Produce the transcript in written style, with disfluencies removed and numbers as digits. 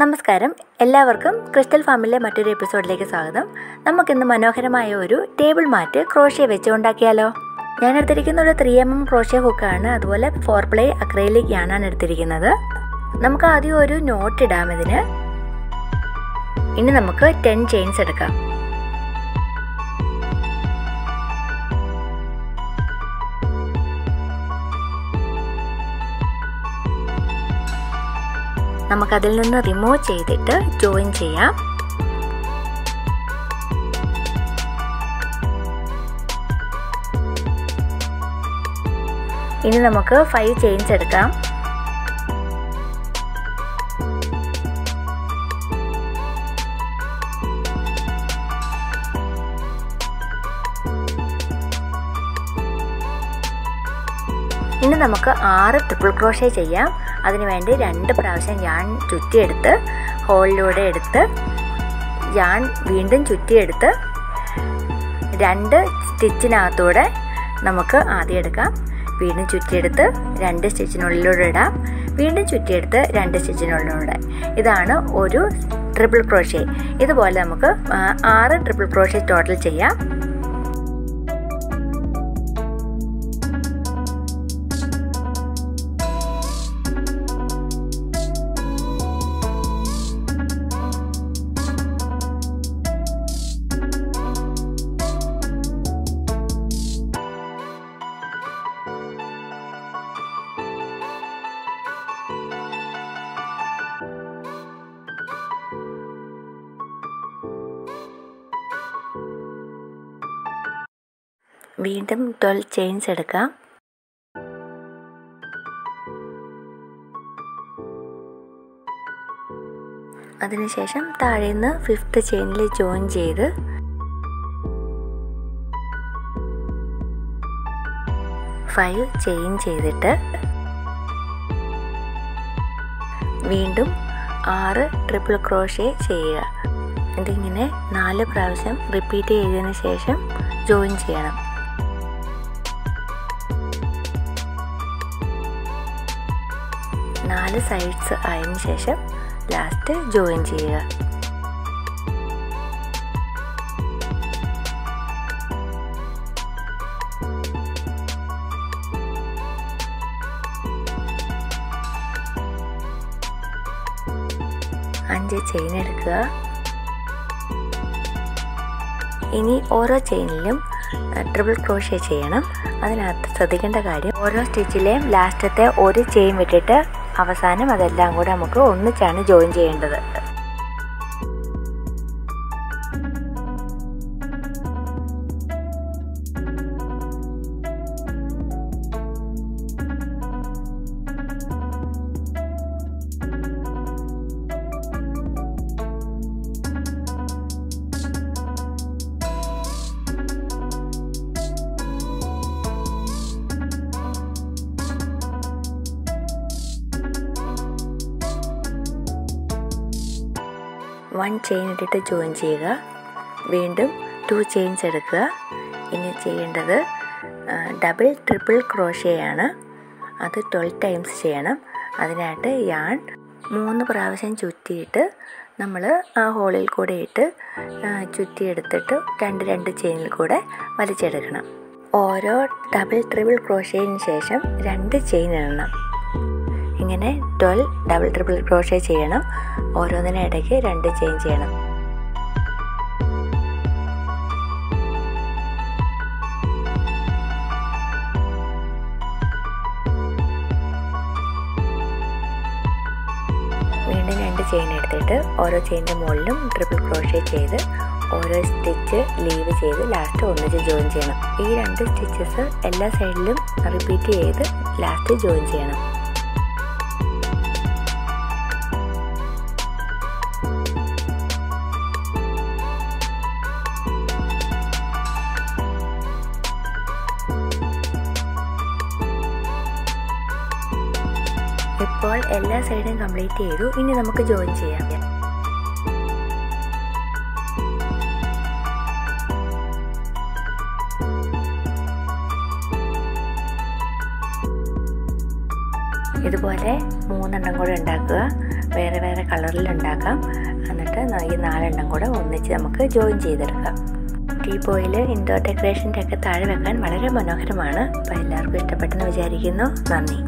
നമസ്കാരം, എല്ലാവർക്കും ക്രിസ്റ്റൽ ഫാമിലെ മറ്റൊരു എപ്പിസോഡിലേക്ക് സ്വാഗതം. നമുക്കിന്ന് മനോഹരമായ ഒരു ടേബിൾ മാറ്റ് ക്രോഷ്യ വെച്ച് ഉണ്ടാക്കിയാലോ? ഞാൻ എടുത്തിരിക്കുന്ന ഒരു 3mm ക്രോഷ്യ ഹുക്കാണ്. അതുപോലെ 4-ply അക്രൈലിക് യാണാണ് എടുത്തിരിക്കുന്നത്. നമുക്ക് ആദ്യം ഒരു നോട്ട് ഇടാം ഇതിന്. ഇനി നമുക്ക് 10 ചെയിൻസ് എടുക്കാം. നമുക്കതിൽ നിന്ന് റിമൂവ് ചെയ്തിട്ട് ജോയിൻ ചെയ്യാം. ഇനി നമുക്ക് 5 ചെയിൻസ് എടുക്കാം. ഇനി നമുക്ക് 6 ട്രിപ്പിൾ ക്രോഷ്യ ചെയ്യാം. അതിനുവേണ്ടി 2 പ്രാവശ്യം യാൺ ചുറ്റിയെടുത്ത് ഹോളിലൂടെ എടുത്ത് യാൺ വീണ്ടും ചുറ്റിയെടുത്ത് 2 സ്റ്റിച്ചിനകത്തൂടെ നമുക്ക് ആദ്യം എടുക്കാം. വീണ്ടും ചുറ്റിയെടുത്ത് 2 സ്റ്റിച്ചിനുള്ളിലൂടെ ഇടാം. വീണ്ടും ചുറ്റിയെടുത്ത് 2 സ്റ്റിച്ചിനുള്ളിലൂടെ. ഇതാണ് ഒരു ട്രിപ്പിൾ ക്രോഷ്യ. ഇതുപോലെ നമുക്ക് 6 ട്രിപ്പിൾ ക്രോഷ്യ ടോട്ടൽ ചെയ്യാം. വീണ്ടും 12 ചെയിൻസ് എടുക്കാം. അതിനുശേഷം താഴെ നിന്ന് 5th ചെയിനിൽ ജോയിൻ ചെയ്ത് 5 ചെയിൻ ചെയ്തിട്ട് വീണ്ടും 6 ട്രിപ്പിൾ ക്രോഷ്യ ചെയ്യുക. ഇതിങ്ങനെ 4 പ്രാവശ്യം റിപ്പീറ്റ് ചെയ്തതിന് ശേഷം ജോയിൻ ചെയ്യണം. നാല് സൈഡ്സ് ആയതിനു ശേഷം ലാസ്റ്റ് ജോയിൻ ചെയ്യുക. അഞ്ച് ചെയിൻ എടുക്കുക. ഇനി ഓരോ ചെയിനിലും ട്രിപ്പിൾ ക്രോഷ്യ ചെയ്യണം. അതിനകത്ത് ശ്രദ്ധിക്കേണ്ട കാര്യം, ഓരോ സ്റ്റിച്ചിലെയും ലാസ്റ്റത്തെ ഒരു ചെയിൻ വിട്ടിട്ട് അവസാനം അതെല്ലാം കൂടെ നമുക്ക് ഒന്നിച്ചാണ് ജോയിൻ ചെയ്യേണ്ടത്. വൺ ചെയിൻ ഇട്ടിട്ട് ജോയിൻ ചെയ്യുക. വീണ്ടും 2 ചെയിൻസ് എടുക്കുക. ഇനി ചെയ്യേണ്ടത് ഡബിൾ ട്രിപ്പിൾ ക്രോഷ്യയാണ്. അത് 12 ടൈംസ് ചെയ്യണം. അതിനായിട്ട് യാൺ 3 പ്രാവശ്യം ചുറ്റിയിട്ട് നമ്മൾ ആ ഹോളിൽ കൂടെ ഇട്ട് ചുറ്റിയെടുത്തിട്ട് 2 ചെയിനിൽ കൂടെ വലിച്ചെടുക്കണം. ഓരോ ഡബിൾ ട്രിപ്പിൾ ക്രോഷ്യന് ശേഷം 2 ചെയിൻ ഇടണം. ഇങ്ങനെ 12 ഡബിൾ ട്രിപ്പിൾ ക്രോഷ്യ ചെയ്യണം. ഓരോന്നിനിടയ്ക്ക് 2 ചെയിൻ ചെയ്യണം. വീണ്ടും 2 ചെയിൻ എടുത്തിട്ട് ഓരോ ചെയിനിൻ്റെ മുകളിലും ട്രിപ്പിൾ ക്രോഷ്യ ചെയ്ത് ഓരോ സ്റ്റിച്ച് ലീവ് ചെയ്ത് ലാസ്റ്റ് ഒന്നിച്ച് ജോയിൻ ചെയ്യണം. ഈ 2 സ്റ്റിച്ചസ് എല്ലാ സൈഡിലും റിപ്പീറ്റ് ചെയ്ത് ലാസ്റ്റ് ജോയിൻ ചെയ്യണം. ഇപ്പോൾ എല്ലാ സൈഡും കംപ്ലീറ്റ് ചെയ്തു. ഇനി നമുക്ക് ജോയിൻ ചെയ്യാം. ഇതുപോലെ 3 എണ്ണം കൂടെ ഉണ്ടാക്കുക. വേറെ വേറെ കളറിൽ ഉണ്ടാക്കാം. എന്നിട്ട് ഈ 4 എണ്ണം കൂടെ ഒന്നിച്ച് നമുക്ക് ജോയിൻ ചെയ്തെടുക്കാം. ടീ പോയിൽ ഇൻഡോർ ഡെക്കറേഷൻ്റെ ഒക്കെ താഴെ വെക്കാൻ വളരെ മനോഹരമാണ്. അപ്പോൾ എല്ലാവർക്കും ഇഷ്ടപ്പെട്ടെന്ന് വിചാരിക്കുന്നു. നന്ദി.